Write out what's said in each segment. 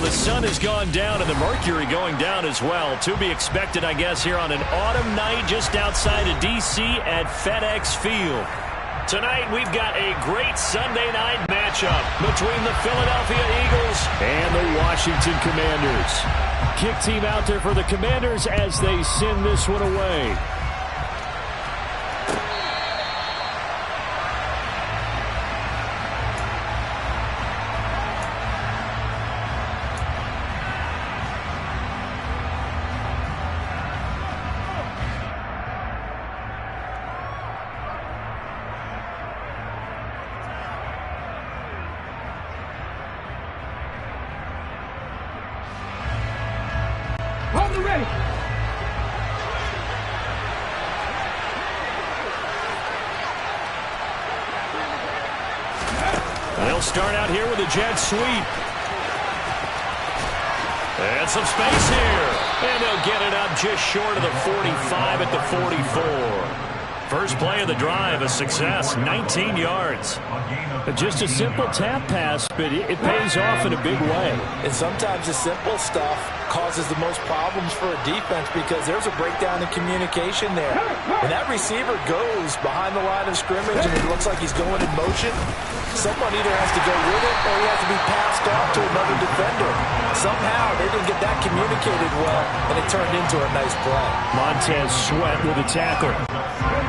the sun has gone down and the mercury going down as well. To be expected, I guess, here on an autumn night just outside of D.C. at FedEx Field. Tonight, we've got a great Sunday night matchup between the Philadelphia Eagles and the Washington Commanders. Kick team out there for the Commanders as they send this one away. They'll start out here with a jet sweep. And some space here. And they'll get it up just short of the 45 at the 44. First play of the drive, a success, 19 yards. Just a simple tap pass, but it pays off in a big way. And sometimes the simple stuff causes the most problems for a defense because there's a breakdown in communication there. When that receiver goes behind the line of scrimmage and it looks like he's going in motion, someone either has to go with it or he has to be passed off to another defender. Somehow they didn't get that communicated well, and it turned into a nice play. Montez Sweat with a tackle.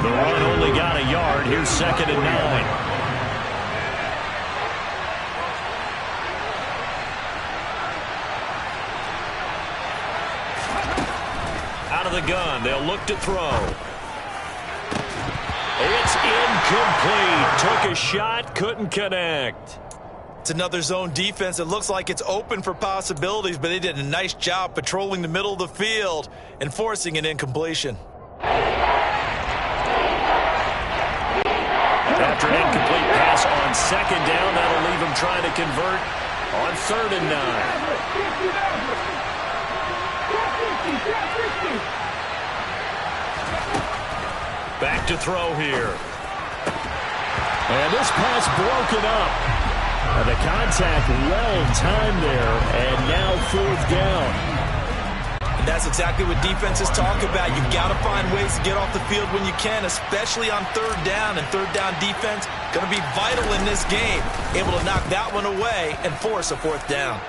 The run only got a yard. Here's 2nd and 9. Out of the gun, they'll look to throw. It's incomplete. Took a shot, couldn't connect. It's another zone defense. It looks like it's open for possibilities, but they did a nice job patrolling the middle of the field and forcing an incompletion. After an incomplete pass on 2nd down, that'll leave him trying to convert on 3rd and 9. Back to throw here. And this pass broken up. And the contact well timed there. And now 4th down. And that's exactly what defenses talk about. You've got to find ways to get off the field when you can, especially on 3rd down. And 3rd down defense going to be vital in this game. Able to knock that one away and force a 4th down.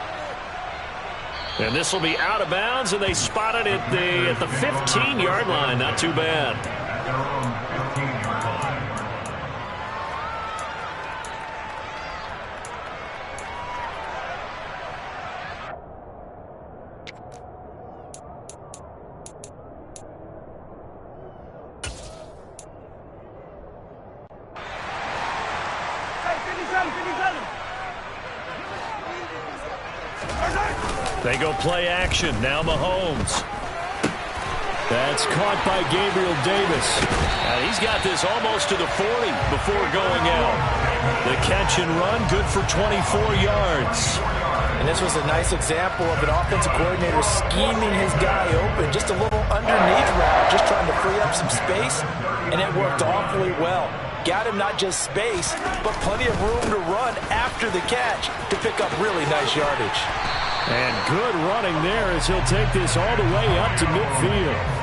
And this will be out of bounds, and they spot it at the 15-yard line. Not too bad. They go play action. Now Mahomes. That's caught by Gabriel Davis. He's got this almost to the 40 before going out. The catch and run, good for 24 yards. And this was a nice example of an offensive coordinator scheming his guy open. Just a little underneath route, just trying to free up some space, and it worked awfully well. Got him not just space, but plenty of room to run after the catch to pick up really nice yardage. And good running there as he'll take this all the way up to midfield.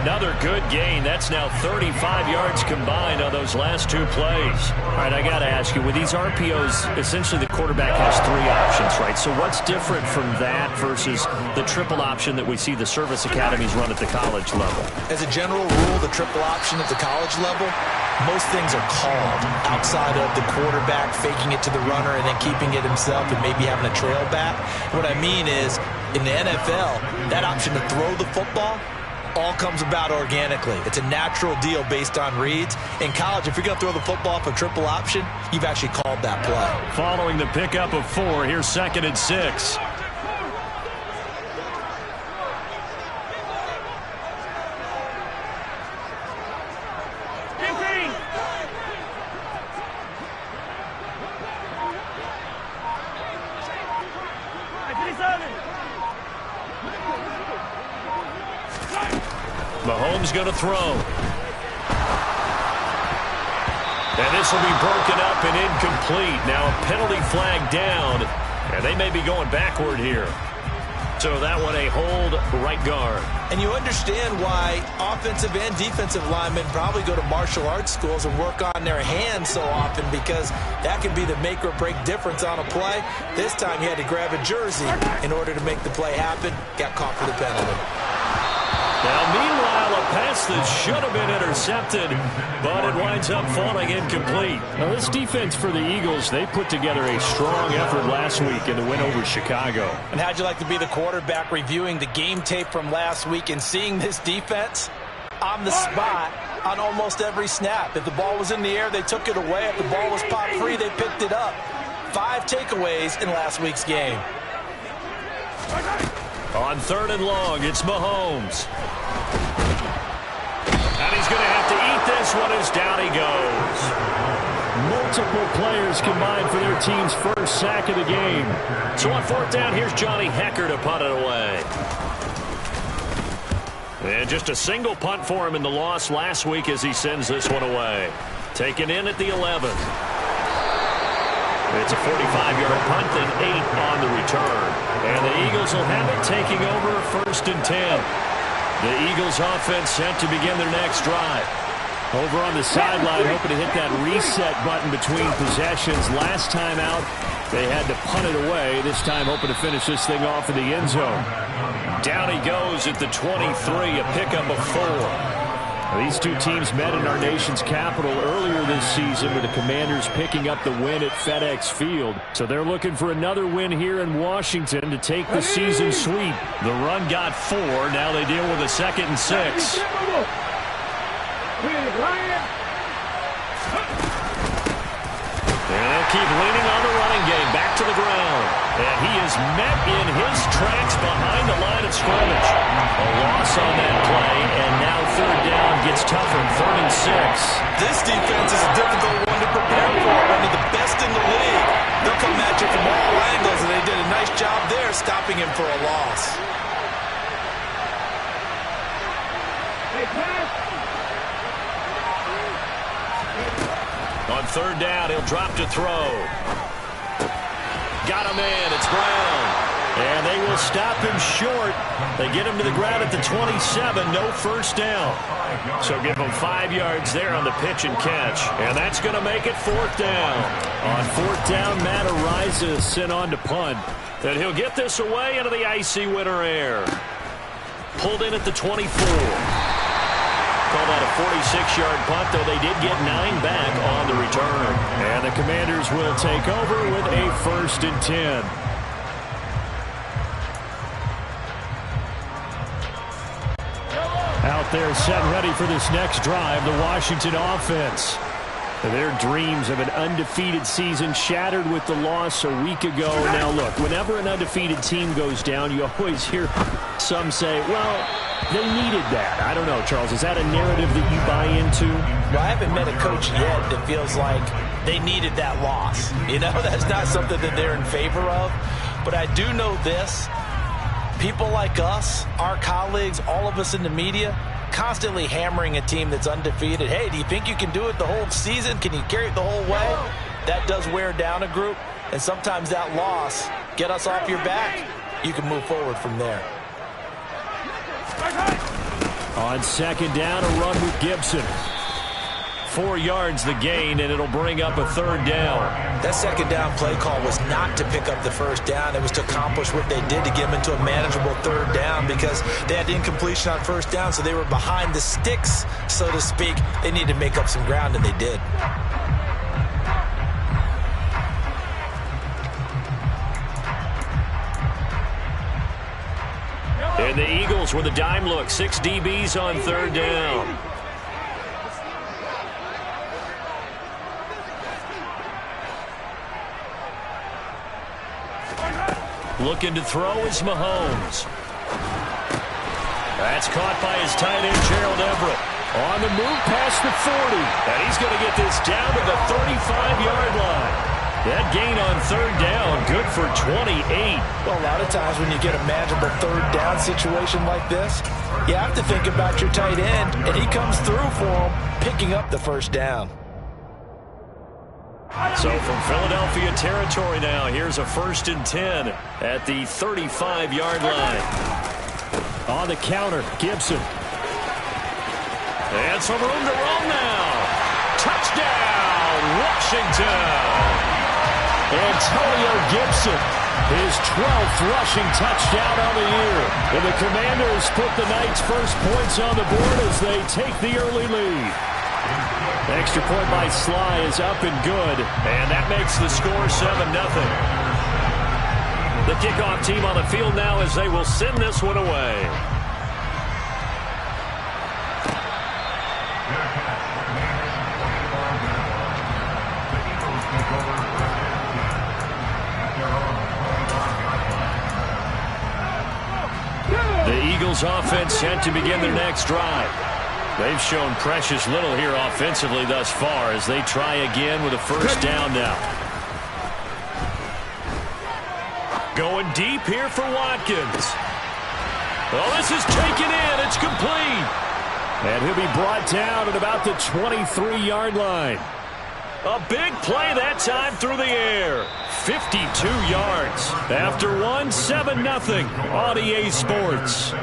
Another good gain. That's now 35 yards combined on those last 2 plays. All right, I got to ask you, with these RPOs, essentially the quarterback has 3 options, right? So what's different from that versus the triple option that we see the service academies run at the college level? As a general rule, the triple option at the college level, most things are called outside of the quarterback faking it to the runner and then keeping it himself and maybe having a trail back. What I mean is, in the NFL, that option to throw the football all comes about organically. It's a natural deal based on reads. In college, if you're going to throw the football off a triple option, you've actually called that play. Following the pickup of 4, here's 2nd and 6. Mahomes going to throw. And this will be broken up and incomplete. Now a penalty flag down, and they may be going backward here. So that one a hold right guard. And you understand why offensive and defensive linemen probably go to martial arts schools and work on their hands so often, because that can be the make or break difference on a play. This time he had to grab a jersey in order to make the play happen. Got caught for the penalty. Now, meanwhile, a pass that should have been intercepted, but it winds up falling incomplete. Now, this defense for the Eagles, they put together a strong effort last week in the win over Chicago. And how'd you like to be the quarterback reviewing the game tape from last week and seeing this defense on the spot on almost every snap? If the ball was in the air, they took it away. If the ball was popped free, they picked it up. 5 takeaways in last week's game. On 3rd and long, it's Mahomes. And he's going to have to eat this one as down he goes. Multiple players combined for their team's first sack of the game. So on 4th down, here's Johnny Hecker to punt it away. And just a single punt for him in the loss last week as he sends this one away. Taken in at the 11. It's a 45-yard punt, then 8 on the return. And the Eagles will have it, taking over 1st and 10. The Eagles offense set to begin their next drive. Over on the sideline, hoping to hit that reset button between possessions. Last time out, they had to punt it away. This time hoping to finish this thing off in the end zone. Down he goes at the 23, a pickup of 4. These two teams met in our nation's capital earlier this season, with the Commanders picking up the win at FedEx Field. So they're looking for another win here in Washington to take the season sweep. The run got 4. Now they deal with a 2nd and 6. And they'll keep leaning on the running game. Back to the ground. And he is met in his tracks behind the line of scrimmage. A loss on that play, and now 3rd down gets tougher. 3rd and 6. This defense is a difficult one to prepare for. One of the best in the league. They'll come at you from all angles, and they did a nice job there stopping him for a loss. On 3rd down, he'll drop to throw. Got a man. It's Brown. And they will stop him short. They get him to the ground at the 27. No 1st down. So give him 5 yards there on the pitch and catch. And that's going to make it 4th down. On 4th down, Matt Araiza sent on to punt. And he'll get this away into the icy winter air. Pulled in at the 24. Call that a 46-yard punt, though they did get 9 back on the return. And the Commanders will take over with a 1st and 10. Out there set and ready for this next drive, the Washington offense. Their dreams of an undefeated season shattered with the loss a week ago. Now look, whenever an undefeated team goes down, you always hear some say, well, they needed that. I don't know, Charles. Is that a narrative that you buy into? Well, I haven't met a coach yet that feels like they needed that loss. You know, that's not something that they're in favor of. But I do know this. People like us, our colleagues, all of us in the media, constantly hammering a team that's undefeated. Hey, do you think you can do it the whole season? Can you carry it the whole way? That does wear down a group. And sometimes that loss, get us off your back, you can move forward from there. On 2nd down, a run with Gibson. 4 yards the gain, and it'll bring up a 3rd down. That 2nd down play call was not to pick up the 1st down. It was to accomplish what they did to get them into a manageable 3rd down, because they had incompletion on 1st down, so they were behind the sticks, so to speak. They needed to make up some ground, and they did. And the Eagles with a dime look. 6 DBs on 3rd down. Looking to throw is Mahomes. That's caught by his tight end, Gerald Everett. On the move past the 40. And he's going to get this down to the 35-yard line. That gain on 3rd down, good for 28. Well, a lot of times when you get a manageable 3rd down situation like this, you have to think about your tight end, and he comes through for him, picking up the 1st down. So from Philadelphia territory now, here's a 1st and 10 at the 35-yard line. On the counter, Gibson. And some room to roam now. Touchdown, Washington. Antonio Gibson, his 12th rushing touchdown on the year. And the Commanders put the Knights' first points on the board as they take the early lead. Extra point by Sly is up and good. And that makes the score 7-0. The kickoff team on the field now as they will send this one away. The Eagles offense set to begin their next drive. They've shown precious little here offensively thus far as they try again with a first down now. Going deep here for Watkins. Well, this is taken in. It's complete. And he'll be brought down at about the 23-yard line. A big play that time through the air. 52 yards. After one, 7-0 on EA Sports.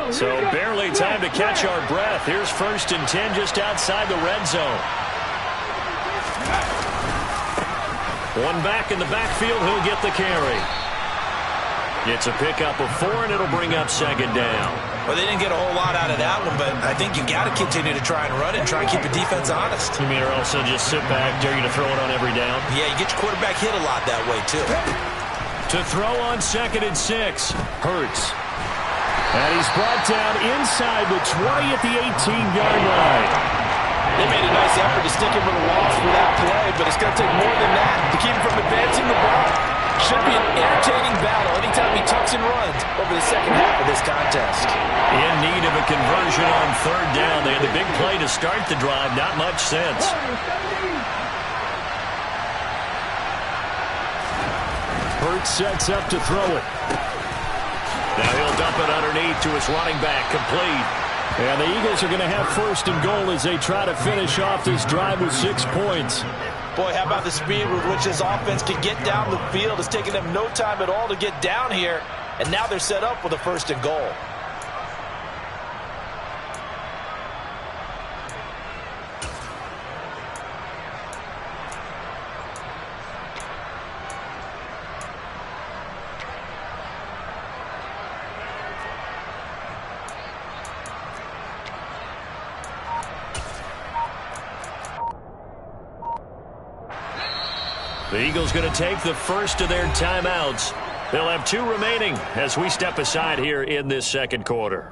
So barely time to catch our breath. Here's 1st and 10 just outside the red zone. One back in the backfield, he'll get the carry. It's a pickup of 4, and it'll bring up 2nd down. Well, they didn't get a whole lot out of that one, but I think you got to continue to try and run it and try and keep the defense honest. You mean or also just sit back, dare you to throw it on every down? Yeah, you get your quarterback hit a lot that way, too. To throw on 2nd and 6. Hurts. And he's brought down inside the 20 at the 18-yard line. They made a nice effort to stick him with a loss for that play, but it's going to take more than that to keep him from advancing the ball. Should be an entertaining battle anytime he tucks and runs over the second half of this contest. In need of a conversion on 3rd down. They had the big play to start the drive. Not much sense. Hurts sets up to throw it. Now he'll dump it underneath to his running back. Complete. And the Eagles are going to have 1st and goal as they try to finish off this drive with 6 points. Boy, how about the speed with which this offense can get down the field? It's taken them no time at all to get down here, and now they're set up with a 1st and goal. The Eagles going to take the first of their timeouts. They'll have 2 remaining as we step aside here in this 2nd quarter.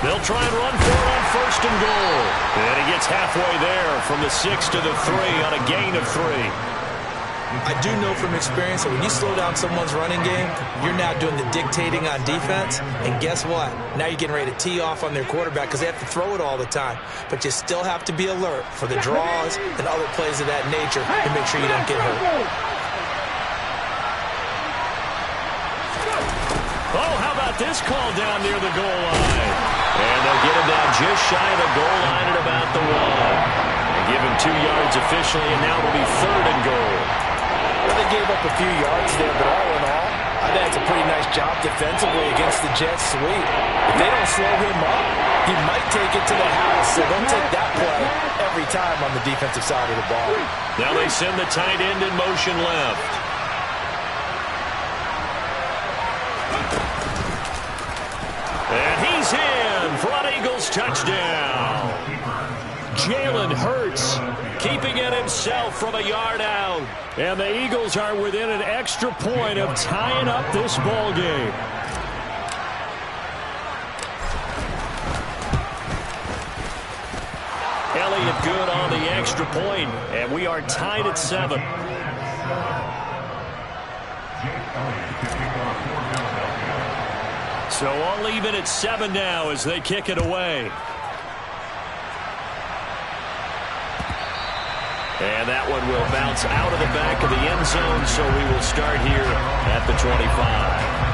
They'll try and run for it on 1st and goal. And he gets halfway there from the 6 to the 3 on a gain of 3. I do know from experience that when you slow down someone's running game, you're now doing the dictating on defense. And guess what? Now you're getting ready to tee off on their quarterback because they have to throw it all the time. But you still have to be alert for the draws and other plays of that nature to make sure you don't get hurt. Oh, how about this call down near the goal line? And they'll get him down just shy of the goal line at about the 1. They give him 2 yards officially, and now it'll be 3rd and goal. Well, they gave up a few yards there, but all in all, I think it's a pretty nice job defensively against the Jets' sweep. If they don't slow him up, he might take it to the house. So they'll take that play every time on the defensive side of the ball. Now they send the tight end in motion left. And he's in for an Eagles touchdown. Jalen Hurts keeping it himself from a yard out. And the Eagles are within an extra point of tying up this ball game. Elliott good on the extra point, and we are tied at 7. So all even at 7 now as they kick it away. And that one will bounce out of the back of the end zone, so we will start here at the 25.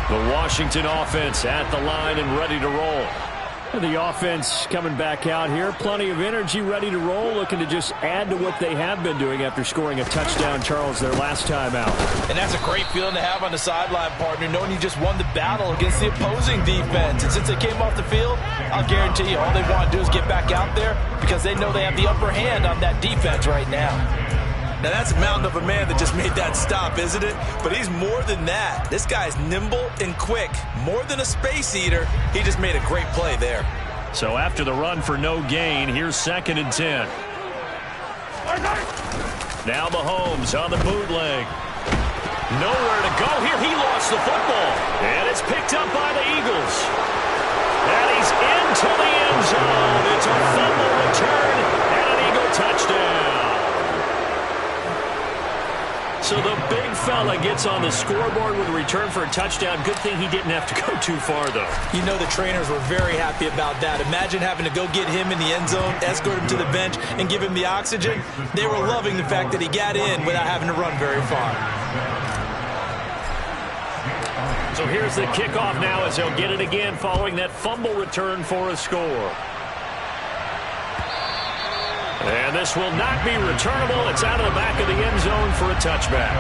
The Washington offense at the line and ready to roll. And the offense coming back out here. Plenty of energy, ready to roll, looking to just add to what they have been doing after scoring a touchdown, Charles, their last time out. And that's a great feeling to have on the sideline, partner, knowing you just won the battle against the opposing defense. And since they came off the field, I'll guarantee you all they want to do is get back out there because they know they have the upper hand on that defense right now. Now, that's a mountain of a man that just made that stop, isn't it? But he's more than that. This guy's nimble and quick. More than a space eater. He just made a great play there. So after the run for no gain, here's 2nd and 10. Now Mahomes on the bootleg. Nowhere to go here. He lost the football. And it's picked up by the Eagles. And he's into the end zone. It's a fumble return and an Eagle touchdown. So the big fella gets on the scoreboard with a return for a touchdown. Good thing he didn't have to go too far, though. You know the trainers were very happy about that. Imagine having to go get him in the end zone, escort him to the bench, and give him the oxygen. They were loving the fact that he got in without having to run very far. So here's the kickoff now as he'll get it again following that fumble return for a score. And this will not be returnable. It's out of the back of the end zone for a touchback.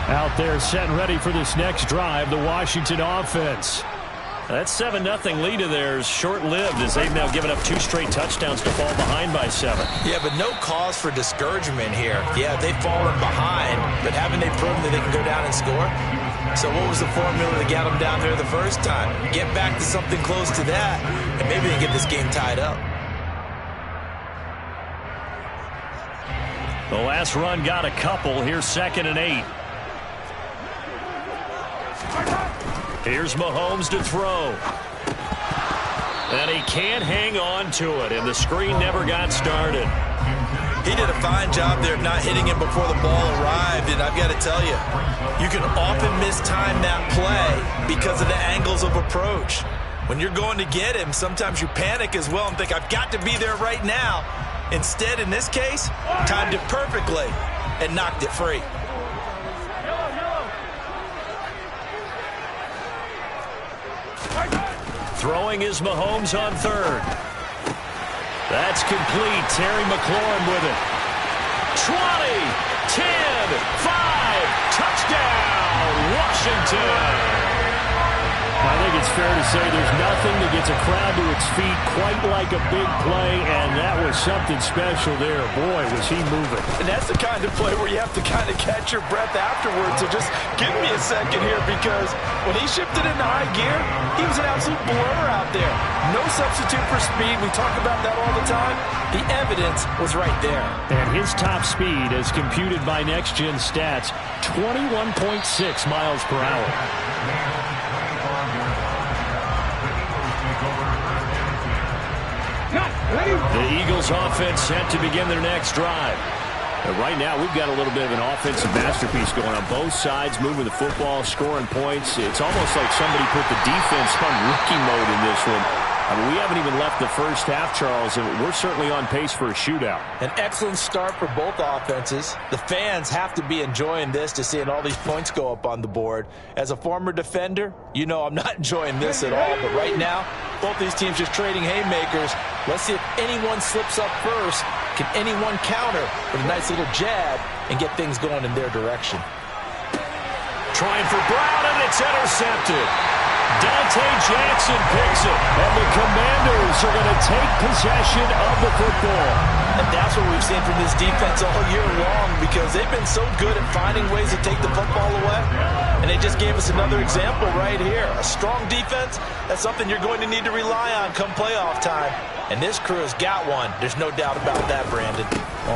Out there set and ready for this next drive, the Washington offense. That 7-0 lead of theirs short-lived as they've now given up 2 straight touchdowns to fall behind by 7. Yeah, but no cause for discouragement here. Yeah, they've fallen behind, but haven't they proven that they can go down and score? So what was the formula that got them down there the first time? Get back to something close to that, and maybe they get this game tied up. The last run got a couple. Here's 2nd and 8. Here's Mahomes to throw. And he can't hang on to it, and the screen never got started. He did a fine job there of not hitting him before the ball arrived, and I've got to tell you, you can often mistime that play because of the angles of approach. When you're going to get him, sometimes you panic as well and think, I've got to be there right now. Instead, in this case, timed it perfectly and knocked it free. Throwing is Mahomes on 3rd. That's complete. Terry McLaurin with it. 20, 10, 5, touchdown, Washington. I think it's fair to say there's nothing that gets a crowd to its feet quite like a big play, and that was something special there. Boy, was he moving. And that's the kind of play where you have to kind of catch your breath afterwards. So just give me a second here, because when he shifted into high gear, he was an absolute blur out there. No substitute for speed. We talk about that all the time. The evidence was right there. And his top speed, as computed by Next Gen Stats, 21.6 miles per hour. The Eagles offense set to begin their next drive. And right now, we've got a little bit of an offensive masterpiece going on both sides, moving the football, scoring points. It's almost like somebody put the defense on rookie mode in this one. I mean, we haven't even left the first half, Charles, and we're certainly on pace for a shootout. An excellent start for both offenses. The fans have to be enjoying this, to seeing all these points go up on the board. As a former defender, you know I'm not enjoying this at all. But right now, both these teams just trading haymakers. Let's see if anyone slips up first. Can anyone counter with a nice little jab and get things going in their direction? Trying for Brown, and it's intercepted. Dante Jackson picks it, and the Commanders are going to take possession of the football. And that's what we've seen from this defense all year long, because they've been so good at finding ways to take the football away. And they just gave us another example right here. A strong defense, that's something you're going to need to rely on come playoff time. And this crew has got one. There's no doubt about that, Brandon.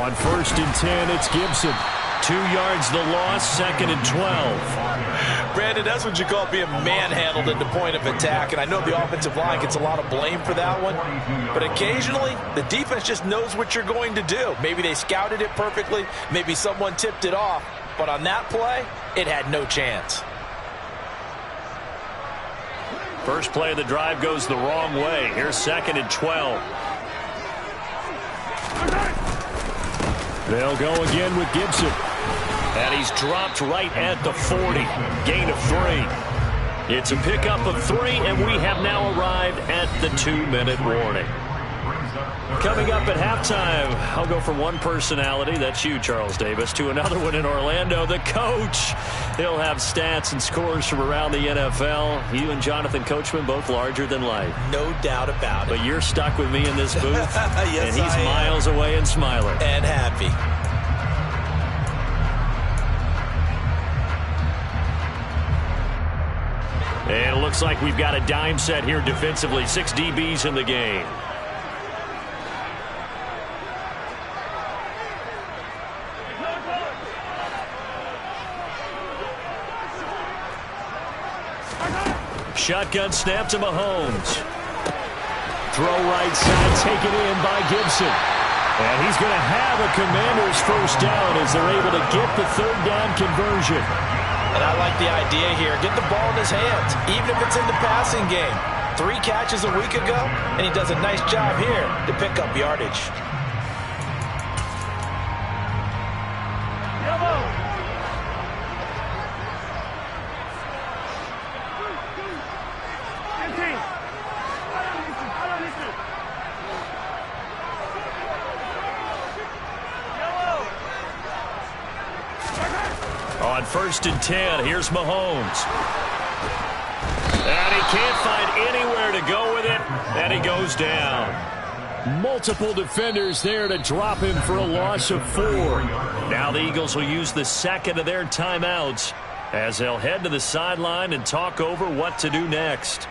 On 1st and 10, it's Gibson. 2 yards the loss, 2nd and 12. Brandon, that's what you call being manhandled at the point of attack. And I know the offensive line gets a lot of blame for that one. But occasionally, the defense just knows what you're going to do. Maybe they scouted it perfectly. Maybe someone tipped it off. But on that play, it had no chance. First play of the drive goes the wrong way. Here's 2nd and 12. They'll go again with Gibson. And he's dropped right at the 40. Gain of 3. It's a pickup of 3, and we have now arrived at the 2-minute warning. Coming up at halftime, I'll go from one personality, that's you, Charles Davis, to another one in Orlando, the coach. He'll have stats and scores from around the NFL. You and Jonathan Coachman, both larger than life. No doubt about it. But you're stuck with me in this booth, yes, and he's miles away and smiling. And happy. And it looks like we've got a dime set here defensively. 6 DBs in the game. Shotgun snap to Mahomes. Throw right side, taken in by Gibson. And he's going to have a Commanders first down as they're able to get the 3rd down conversion. And I like the idea here. Get the ball in his hands, even if it's in the passing game. 3 catches a week ago, and he does a nice job here to pick up yardage. On 1st and 10, here's Mahomes. And he can't find anywhere to go with it, and he goes down. Multiple defenders there to drop him for a loss of 4. Now the Eagles will use the 2nd of their timeouts as they'll head to the sideline and talk over what to do next.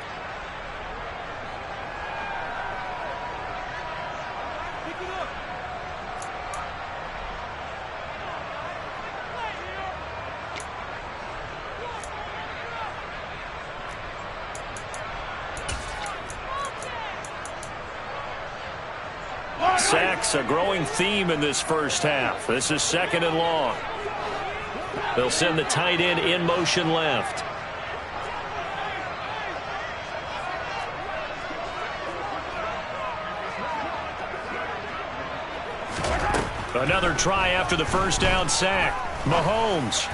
Sacks, a growing theme in this first half. This is 2nd and long. They'll send the tight end in motion left. Another try after the first down sack. Mahomes.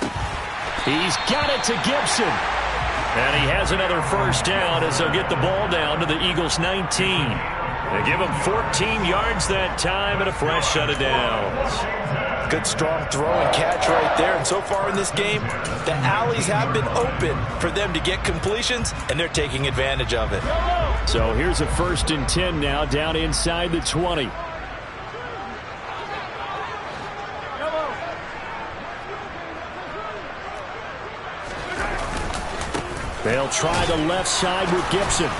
He's got it to Gibson. And he has another first down as they'll get the ball down to the Eagles' 19. They give him 14 yards that time and a fresh set of downs. Good strong throw and catch right there. And so far in this game, the alleys have been open for them to get completions, and they're taking advantage of it. So here's a 1st and 10 now down inside the 20. They'll try the left side with Gibson.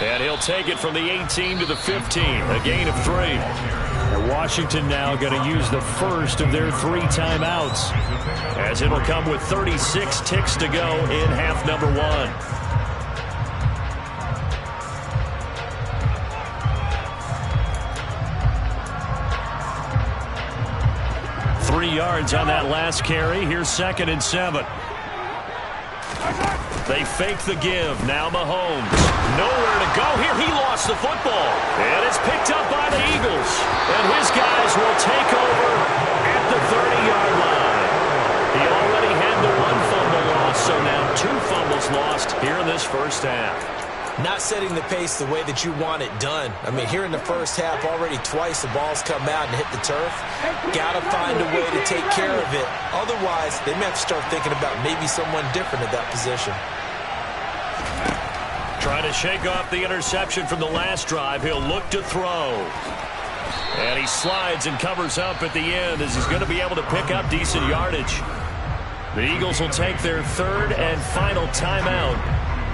And he'll take it from the 18 to the 15, a gain of 3. And Washington now going to use the first of their 3 timeouts, as it'll come with 36 ticks to go in half number 1. 3 yards on that last carry. Here's 2nd and 7. They fake the give. Now Mahomes. Nowhere to go here. He lost the football. And it's picked up by the Eagles. And his guys will take over at the 30-yard line. He already had the 1 fumble loss, so now 2 fumbles lost here in this first half. Not setting the pace the way that you want it done. I mean, here in the first half, already twice the ball's come out and hit the turf. Got to find a way to take care of it. Otherwise, they may have to start thinking about maybe someone different at that position. Trying to shake off the interception from the last drive. He'll look to throw. And he slides and covers up at the end as he's going to be able to pick up decent yardage. The Eagles will take their third and final timeout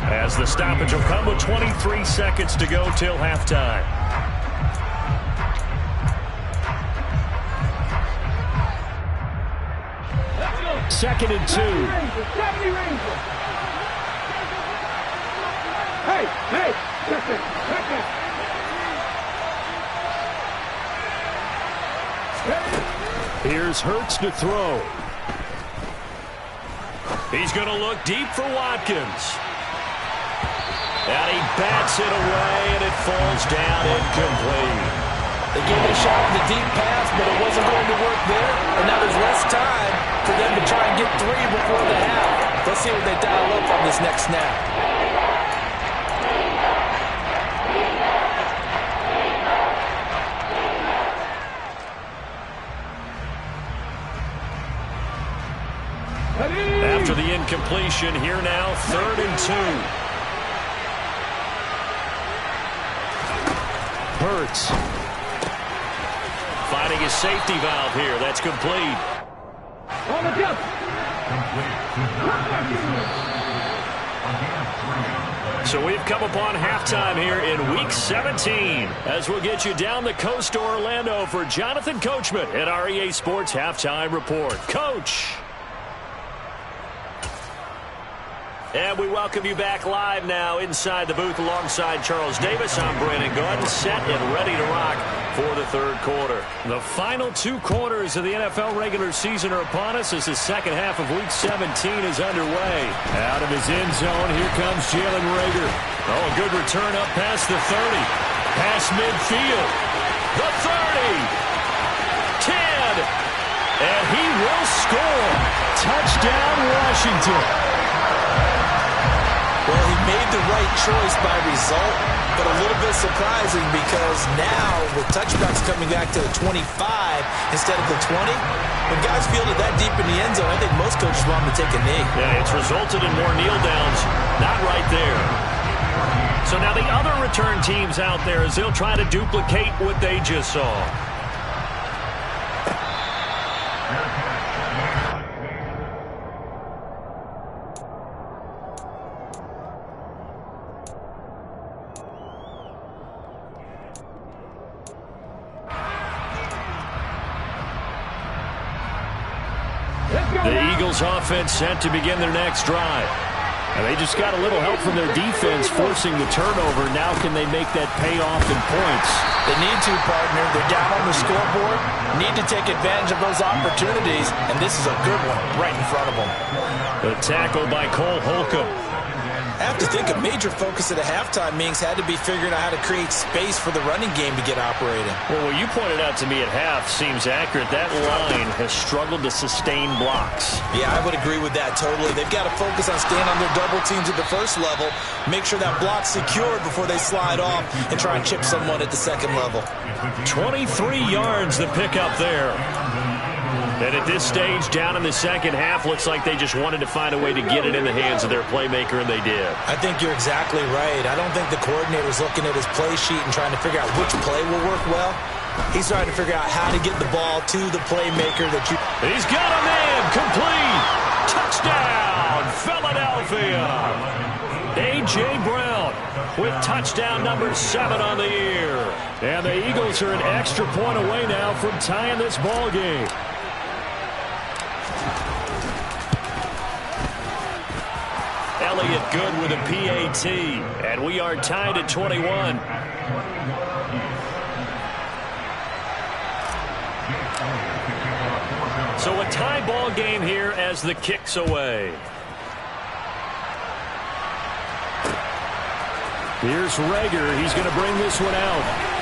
as the stoppage will come with 23 seconds to go till halftime. Second and 2. Hey, Here's Hurts to throw. He's going to look deep for Watkins. And he bats it away, and it falls down incomplete. They gave it a shot with the deep pass, but it wasn't going to work there. And now there's less time for them to try and get 3 before the half. Let's see what they dial up on this next snap. After the incompletion, here now, 3rd and 2. Hurts. Finding his safety valve here. That's complete. So we've come upon halftime here in Week 17 as we'll get you down the coast to Orlando for Jonathan Coachman at our EA Sports Halftime Report. Coach! And we welcome you back live now inside the booth alongside Charles Davis. I'm Brandon Gordon, set and ready to rock for the third quarter. The final 2 quarters of the NFL regular season are upon us as the second half of Week 17 is underway. Out of his end zone, here comes Jalen Reagor. Oh, good return up past the 30. Past midfield. The 30. 10. And he will score. Touchdown, Washington. Well, he made the right choice by result, but a little bit surprising because now with touchbacks coming back to the 25 instead of the 20, when guys field it that deep in the end zone, I think most coaches want him to take a knee. Yeah, it's resulted in more kneel downs. Not right there. So now the other return teams out there as they'll try to duplicate what they just saw. The Eagles offense set to begin their next drive. And they just got a little help from their defense forcing the turnover. Now can they make that pay off in points? They need to, partner. They're down on the scoreboard. Need to take advantage of those opportunities. And this is a good one right in front of them. The tackle by Cole Holcomb. I have to think a major focus at a halftime meetings had to be figuring out how to create space for the running game to get operating. Well, what you pointed out to me at half seems accurate. That line has struggled to sustain blocks. Yeah, I would agree with that totally. They've got to focus on staying on their double teams at the first level, make sure that block's secured before they slide off and try and chip someone at the second level. 23 yards the pickup there. And at this stage, down in the second half, looks like they just wanted to find a way to get it in the hands of their playmaker, and they did. I think you're exactly right. I don't think the coordinator's looking at his play sheet and trying to figure out which play will work well. He's trying to figure out how to get the ball to the playmaker that you... He's got a man, complete. Touchdown, Philadelphia. A.J. Brown with touchdown number 7 on the year. And the Eagles are an extra point away now from tying this ball game. Elliott good with a PAT, and we are tied at 21. So a tie ball game here as the kick's away. Here's Reagor. He's going to bring this one out.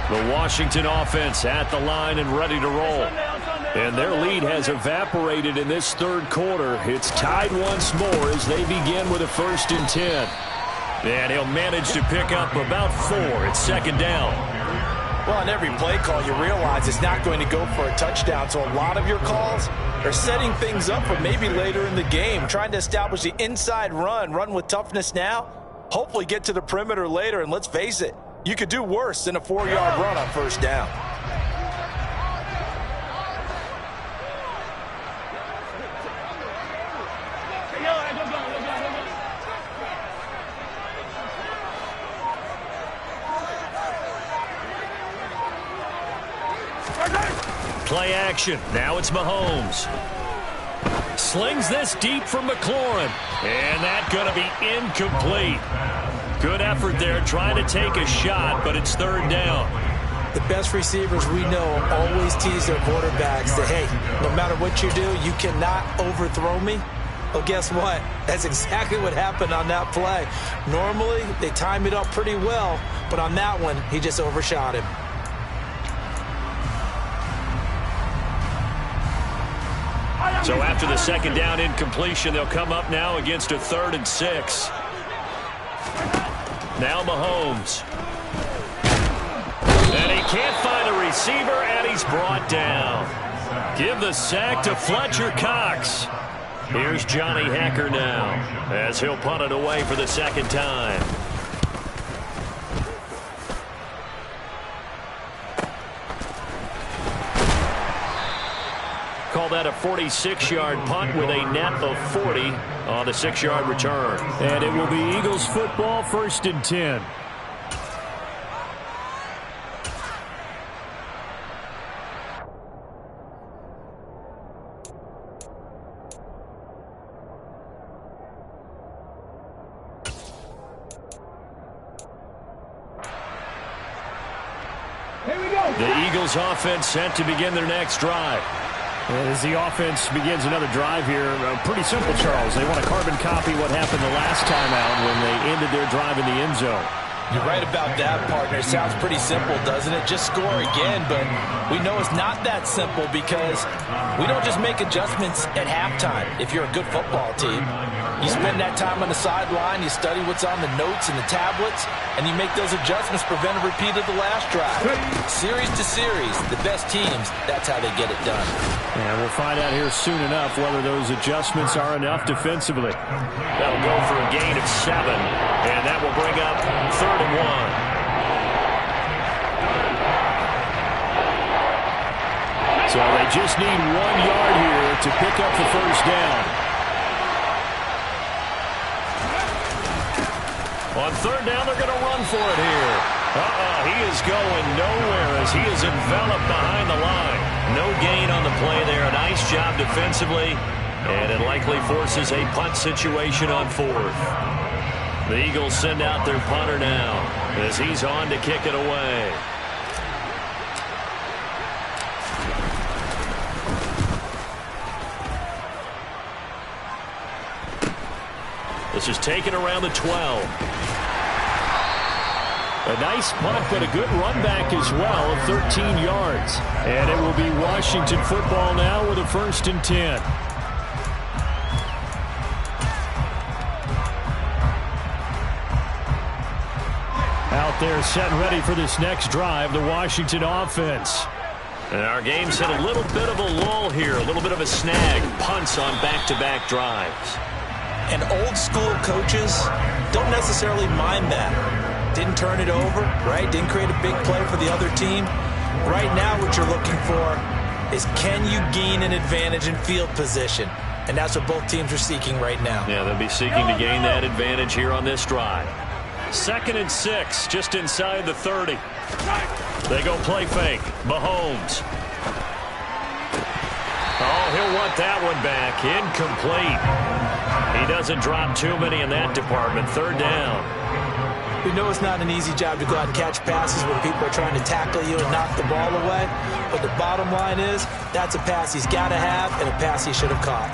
The Washington offense at the line and ready to roll. And their lead has evaporated in this third quarter. It's tied once more as they begin with a 1st and 10. And he'll manage to pick up about 4. It's 2nd down. Well, on every play call, you realize it's not going to go for a touchdown, so a lot of your calls are setting things up for maybe later in the game, trying to establish the inside run with toughness now, hopefully get to the perimeter later, and let's face it, you could do worse than a 4-yard run on first down. Play action. Now it's Mahomes. Slings this deep from McLaurin. And that's going to be incomplete. Good effort there trying to take a shot, but it's third down. The best receivers we know always tease their quarterbacks that, hey, no matter what you do, you cannot overthrow me. Well, guess what? That's exactly what happened on that play. Normally, they time it up pretty well, but on that one, he just overshot him. So after the second down incompletion, they'll come up now against a 3rd and 6. Now Mahomes. And he can't find a receiver, and he's brought down. Give the sack to Fletcher Cox. Here's Johnny Hacker now, as he'll punt it away for the second time. Call that a 46-yard punt with a net of 40 on the 6-yard return. And it will be Eagles football, 1st and 10. Here we go. The Eagles offense set to begin their next drive. As the offense begins another drive here, pretty simple, Charles. They want to carbon copy what happened the last time out when they ended their drive in the end zone. You're right about that, partner. It sounds pretty simple, doesn't it? Just score again, but we know it's not that simple because we don't just make adjustments at halftime. If you're a good football team, you spend that time on the sideline, you study what's on the notes and the tablets, and you make those adjustments, prevent a repeat of the last drive. Series to series, the best teams, that's how they get it done. And we'll find out here soon enough whether those adjustments are enough defensively. That'll go for a gain of 7, and that will bring up 3rd and 1. So they just need 1 yard here to pick up the first down. On 3rd down, they're going to run for it here. He is going nowhere as he is enveloped behind the line. No gain on the play there. A nice job defensively, and it likely forces a punt situation on 4th. The Eagles send out their punter now as he's on to kick it away. This is taken around the 12. A nice punt, but a good run back as well of 13 yards. And it will be Washington football now with a 1st and 10. Out there set and ready for this next drive, the Washington offense. And our game's hit a little bit of a lull here, a little bit of a snag. Punts on back-to-back drives. And old school coaches don't necessarily mind that. Didn't turn it over, right? Didn't create a big play for the other team. Right now what you're looking for is can you gain an advantage in field position? And that's what both teams are seeking right now. Yeah, they'll be seeking to gain that advantage here on this drive. 2nd and 6, just inside the 30. They go play fake. Mahomes. Oh, he'll want that one back. Incomplete. He doesn't drop too many in that department. 3rd down. We know it's not an easy job to go out and catch passes when people are trying to tackle you and knock the ball away. But the bottom line is that's a pass he's got to have and a pass he should have caught.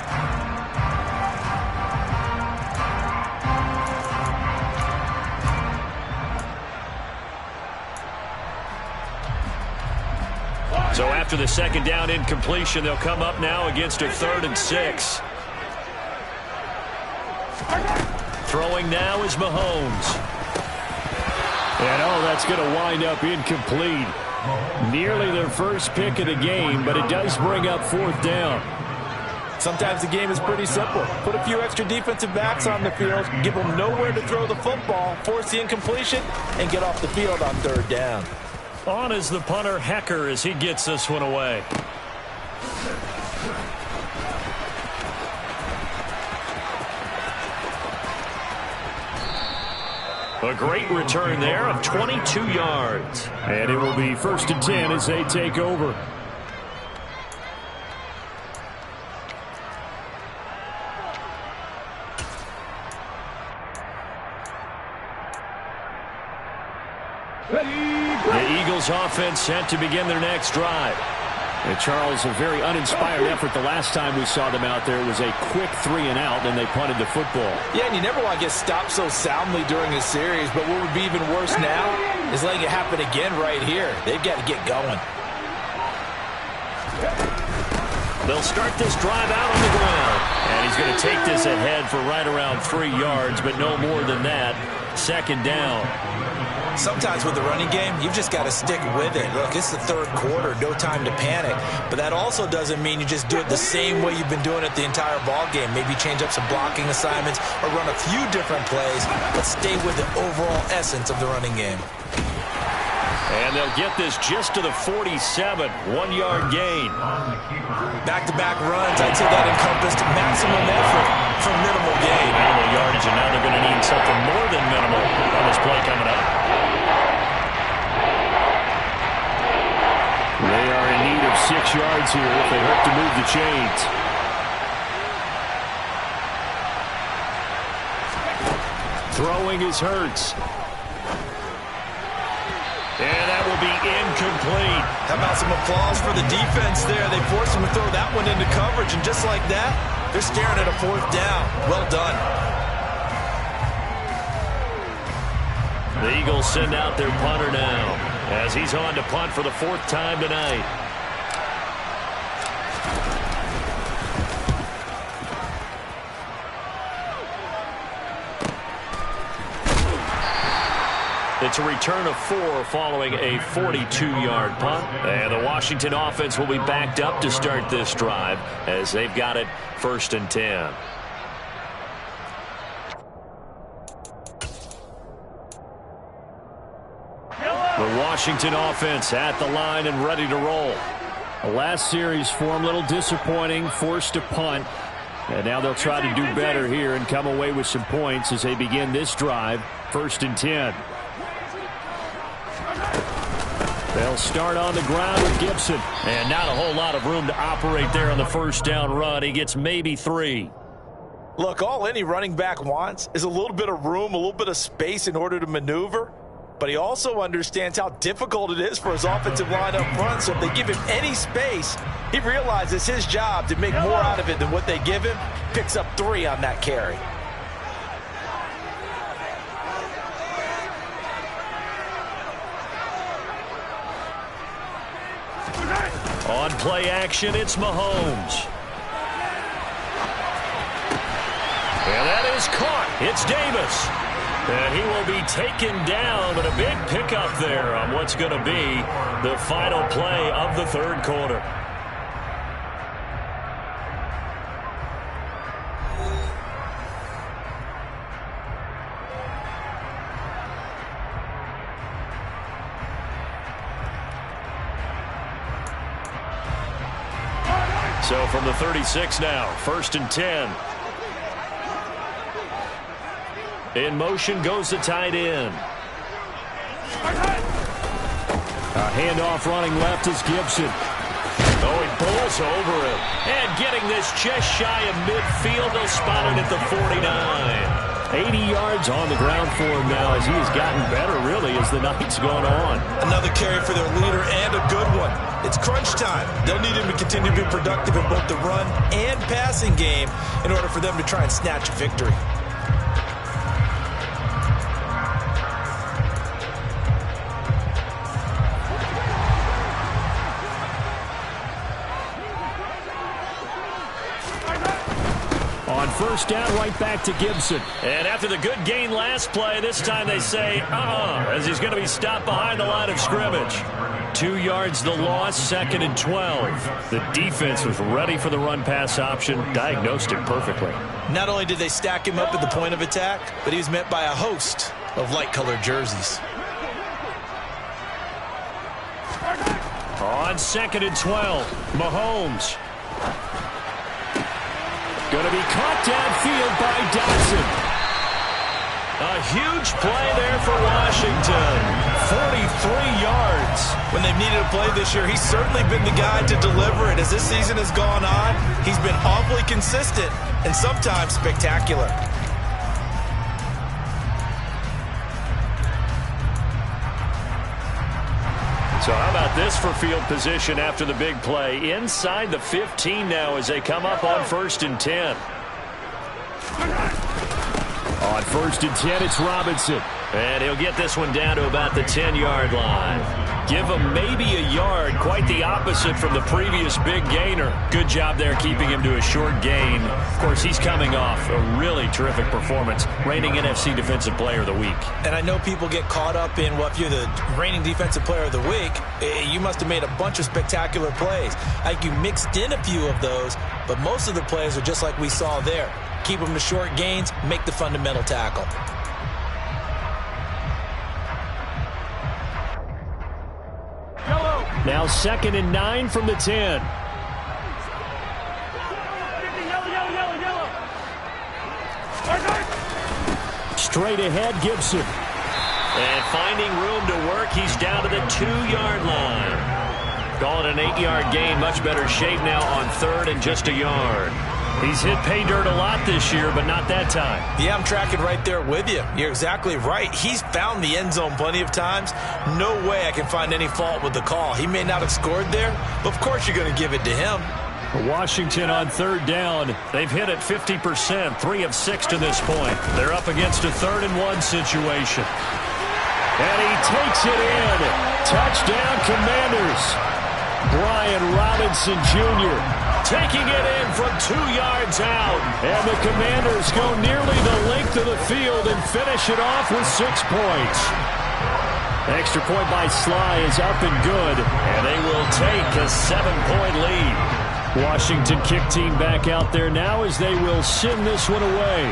So after the second down incompletion, they'll come up now against a 3rd and 6. Throwing now is Mahomes. And, that's going to wind up incomplete. Nearly their first pick of the game, but it does bring up 4th down. Sometimes the game is pretty simple. Put a few extra defensive backs on the field, give them nowhere to throw the football, force the incompletion, and get off the field on 3rd down. On is the punter, Hecker, as he gets this one away. A great return there of 22 yards. And it will be 1st and 10 as they take over. The Eagles offense set to begin their next drive. And Charles, a very uninspired effort the last time we saw them out there. It was a quick 3-and-out, and they punted the football. Yeah, and you never want to get stopped so soundly during a series, but what would be even worse now is letting it happen again right here. They've got to get going. They'll start this drive out on the ground. And he's going to take this ahead for right around 3 yards, but no more than that. 2nd down. Sometimes with the running game, you've just got to stick with it. Look, it's the 3rd quarter, no time to panic. But that also doesn't mean you just do it the same way you've been doing it the entire ball game. Maybe change up some blocking assignments or run a few different plays, but stay with the overall essence of the running game. And they'll get this just to the 47, 1-yard gain. Back-to-back runs, I'd say that encompassed maximum effort for minimal gain. Minimal yardage, and now they're going to need something more than minimal on this play coming up. They are in need of 6 yards here if they hope to move the chains. Throwing is Hurts. And that will be incomplete. How about some applause for the defense there? They forced him to throw that one into coverage, and just like that, they're staring at a 4th down. Well done. The Eagles send out their punter now as he's on to punt for the 4th time tonight. It's a return of 4 following a 42-yard punt. And the Washington offense will be backed up to start this drive as they've got it 1st and 10. The Washington offense at the line and ready to roll. The last series for them, a little disappointing, forced to punt. And now they'll try to do better here and come away with some points as they begin this drive, 1st and 10. They'll start on the ground with Gibson. And not a whole lot of room to operate there on the 1st down run. He gets maybe 3. Look, all any running back wants is a little bit of room, a little bit of space in order to maneuver. But he also understands how difficult it is for his offensive line up front. So if they give him any space, he realizes his job to make more out of it than what they give him. Picks up 3 on that carry. On play action, it's Mahomes. And that is caught. It's Davis. And he will be taken down, but a big pickup there on what's going to be the final play of the 3rd quarter. So from the 36 now, 1st and 10. In motion goes the tight end. A handoff running left is Gibson. Oh, he bowls over him. And getting this just shy of midfield. They'll spot it at the 49. 80 yards on the ground for him now as he has gotten better, really, as the night's gone on. Another carry for their leader and a good one. It's crunch time. They'll need him to continue to be productive in both the run and passing game in order for them to try and snatch a victory. first down, right back to Gibson. And after the good gain last play, this time they say, as he's going to be stopped behind the line of scrimmage. 2 yards the loss, 2nd and 12. The defense was ready for the run-pass option, diagnosed it perfectly. Not only did they stack him up at the point of attack, but he was met by a host of light-colored jerseys. On 2nd and 12, Mahomes. Going to be caught downfield by Dotson. A huge play there for Washington. 43 yards. When they've needed a play this year, he's certainly been the guy to deliver it. As this season has gone on, he's been awfully consistent and sometimes spectacular. So how about this for field position after the big play? Inside the 15 now as they come up on 1st and 10. On 1st and 10, it's Robinson. And he'll get this one down to about the 10-yard line. Give him maybe a yard, quite the opposite from the previous big gainer. Good job there keeping him to a short gain. Of course, he's coming off a really terrific performance, reigning NFC Defensive Player of the Week. And I know people get caught up in, well, if you're the reigning Defensive Player of the Week, you must have made a bunch of spectacular plays. I think you mixed in a few of those, but most of the plays are just like we saw there. Keep them to short gains, make the fundamental tackle. Now 2nd and 9 from the 10. Straight ahead, Gibson. And finding room to work, he's down to the 2-yard line. Call it an 8-yard gain, much better shape now on 3rd and just a yard. He's hit pay dirt a lot this year, but not that time. Yeah, I'm tracking right there with you. You're exactly right. He's found the end zone plenty of times. No way I can find any fault with the call. He may not have scored there, but of course you're going to give it to him. Washington on 3rd down. They've hit it 50%, 3 of 6 to this point. They're up against a 3rd and 1 situation. And he takes it in. Touchdown, Commanders. Brian Robinson Jr. taking it in from 2 yards out. And the Commanders go nearly the length of the field and finish it off with 6 points. Extra point by Sly is up and good, and they will take a 7-point lead. Washington kick team back out there now as they will send this one away.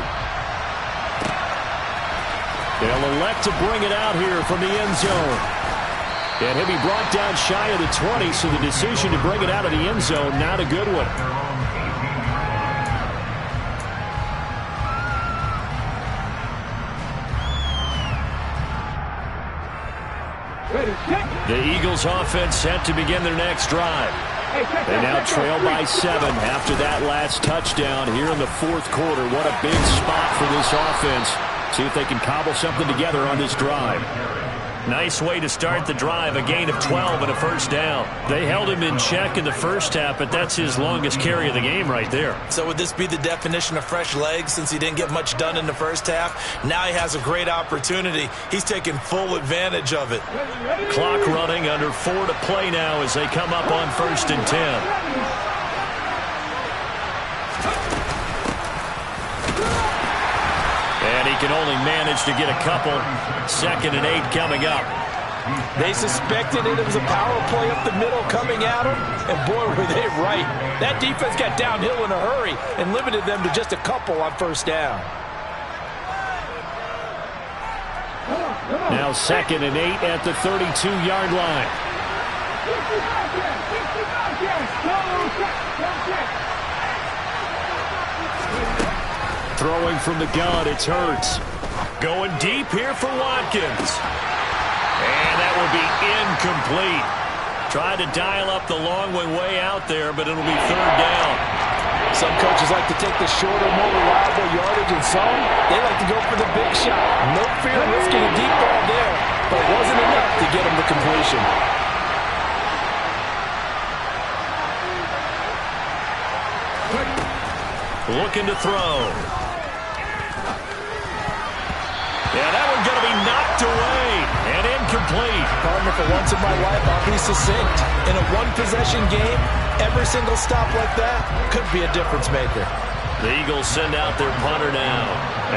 They'll elect to bring it out here from the end zone. And he'll be brought down shy of the 20, so the decision to bring it out of the end zone, not a good one. The Eagles offense set to begin their next drive. They now trail by 7 after that last touchdown here in the 4th quarter. What a big spot for this offense. See if they can cobble something together on this drive. Nice way to start the drive, a gain of 12 and a first down. They held him in check in the first half, but that's his longest carry of the game right there. So would this be the definition of fresh legs since he didn't get much done in the first half? Now he has a great opportunity. He's taking full advantage of it. Clock running, under 4 to play now as they come up on 1st and 10. And he can only manage to get a couple. 2nd and 8 coming up. They suspected it was a power play up the middle coming at him, and boy, were they right. That defense got downhill in a hurry and limited them to just a couple on 1st down. Now 2nd and 8 at the 32-yard line. Throwing from the gun, it's Hurts. Going deep here for Watkins. And that will be incomplete. Tried to dial up the long way out there, but it'll be 3rd down. Some coaches like to take the shorter, more reliable yardage, and some, they like to go for the big shot. No fear of risking a deep ball there, but it wasn't enough to get him to completion. Looking to throw. Yeah, that one's going to be knocked away and incomplete. Partner, for once in my life, I'll be succinct. In a one-possession game, every single stop like that could be a difference maker. The Eagles send out their punter now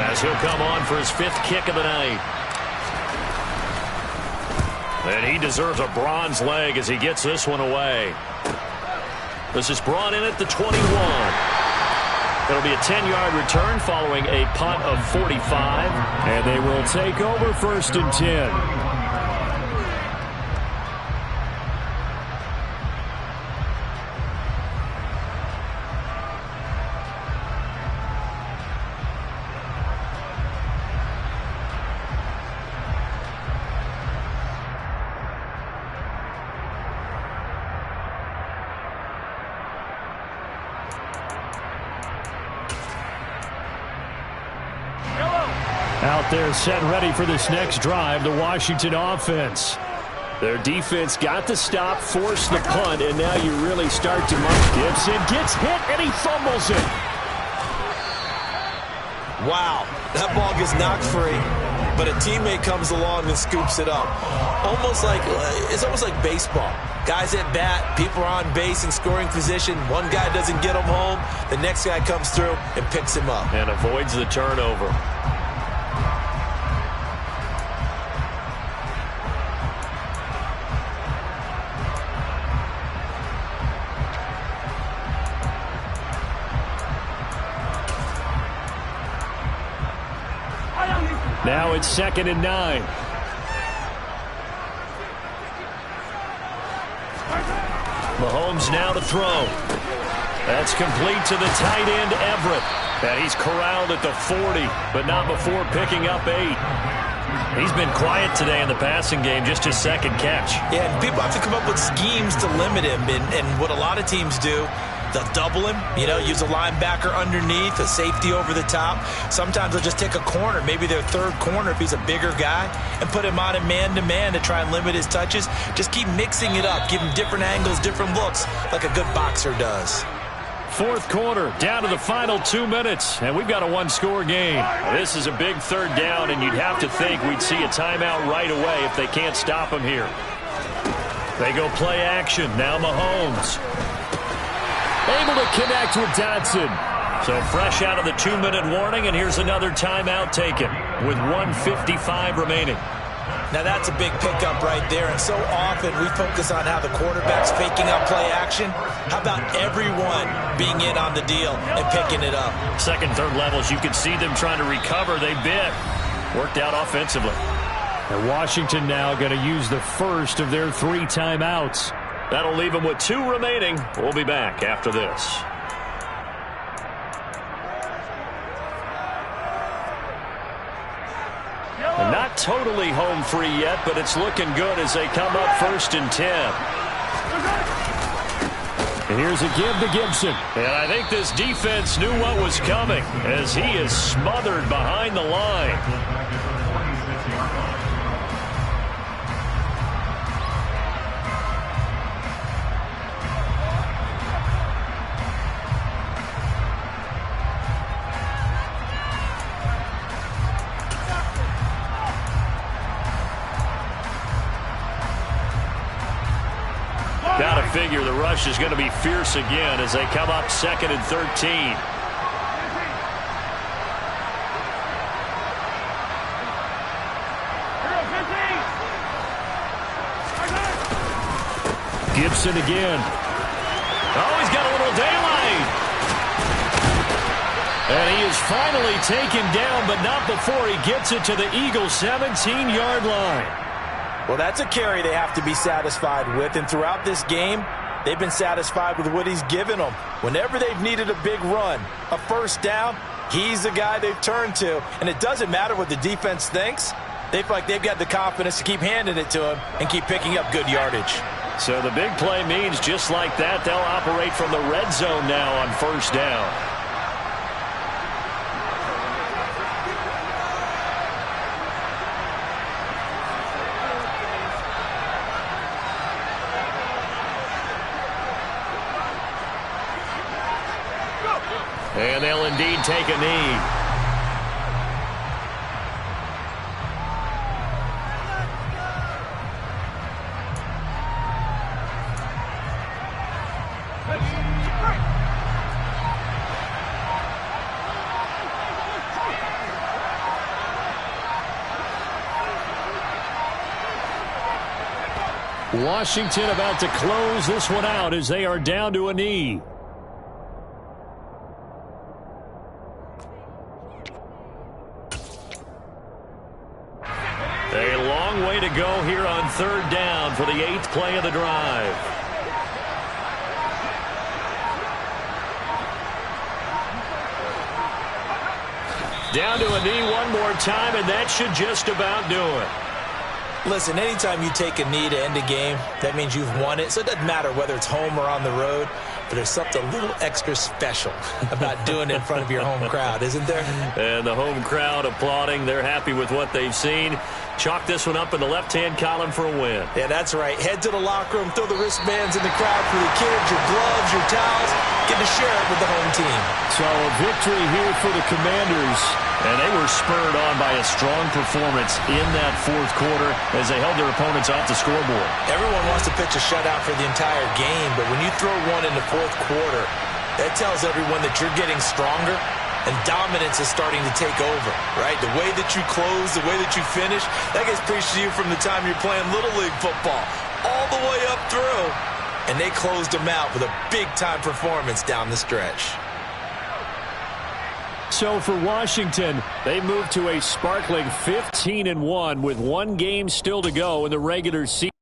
as he'll come on for his 5th kick of the night. And he deserves a bronze leg as he gets this one away. This is brought in at the 21. It'll be a 10-yard return following a punt of 45. And they will take over 1st and 10. Out there set ready for this next drive, the Washington offense. Their defense got the stop, forced the punt, and now you really start to mark. Gibson gets hit, and he fumbles it. Wow, that ball gets knocked free, but a teammate comes along and scoops it up. It's almost like baseball. Guys at bat, people are on base in scoring position. One guy doesn't get him home. The next guy comes through and picks him up. And avoids the turnover. Now it's 2nd and 9. Mahomes now to throw. That's complete to the tight end, Everett. And he's corralled at the 40, but not before picking up 8. He's been quiet today in the passing game, just his 2nd catch. Yeah, and people have to come up with schemes to limit him. And what a lot of teams do, they'll double him, use a linebacker underneath, a safety over the top. Sometimes they'll just take a corner, maybe their 3rd corner if he's a bigger guy, and put him on a man-to-man to try and limit his touches. Just keep mixing it up, give him different angles, different looks, like a good boxer does. 4th quarter, down to the final 2 minutes, and we've got a 1-score game. This is a big 3rd down, and you'd have to think we'd see a timeout right away if they can't stop him here. They go play action. Now Mahomes. Able to connect with Dotson. So fresh out of the 2-minute warning, and here's another timeout taken with 1:55 remaining. Now that's a big pickup right there, and so often we focus on how the quarterback's faking out play action. How about everyone being in on the deal and picking it up? 2nd, 3rd levels, you could see them trying to recover. They bit. Worked out offensively. And Washington now going to use the first of their 3 timeouts. That'll leave them with 2 remaining. We'll be back after this. Not totally home free yet, but it's looking good as they come up 1st and 10. And here's a give to Gibson. And I think this defense knew what was coming as he is smothered behind the line. Got to figure the rush is going to be fierce again as they come up 2nd and 13. Gibson again. Oh, he's got a little daylight. And he is finally taken down, but not before he gets it to the Eagles' 17-yard line. Well, that's a carry they have to be satisfied with, and throughout this game, they've been satisfied with what he's given them. Whenever they've needed a big run, a 1st down, he's the guy they've turned to. And it doesn't matter what the defense thinks. They feel like they've got the confidence to keep handing it to him and keep picking up good yardage. So the big play means just like that, they'll operate from the red zone now on 1st down. And they'll indeed take a knee. Washington about to close this one out as they are down to a knee. A long way to go here on third down for the 8th play of the drive. Down to a knee one more time, and that should just about do it. Listen, anytime you take a knee to end a game, that means you've won it. So it doesn't matter whether it's home or on the road, but there's something a little extra special about doing it in front of your home crowd, isn't there? And the home crowd applauding. They're happy with what they've seen. Chalk this one up in the left-hand column for a win. Yeah, that's right. Head to the locker room, throw the wristbands in the crowd for the kids, your gloves, your towels. Get to share it with the home team. So a victory here for the Commanders. And they were spurred on by a strong performance in that fourth quarter as they held their opponents off the scoreboard. Everyone wants to pitch a shutout for the entire game, but when you throw one in the fourth quarter, that tells everyone that you're getting stronger and dominance is starting to take over, right? The way that you close, the way that you finish, that gets preached to you from the time you're playing Little League football all the way up through. And they closed them out with a big-time performance down the stretch. So for Washington, they move to a sparkling 15-1 with one game still to go in the regular season.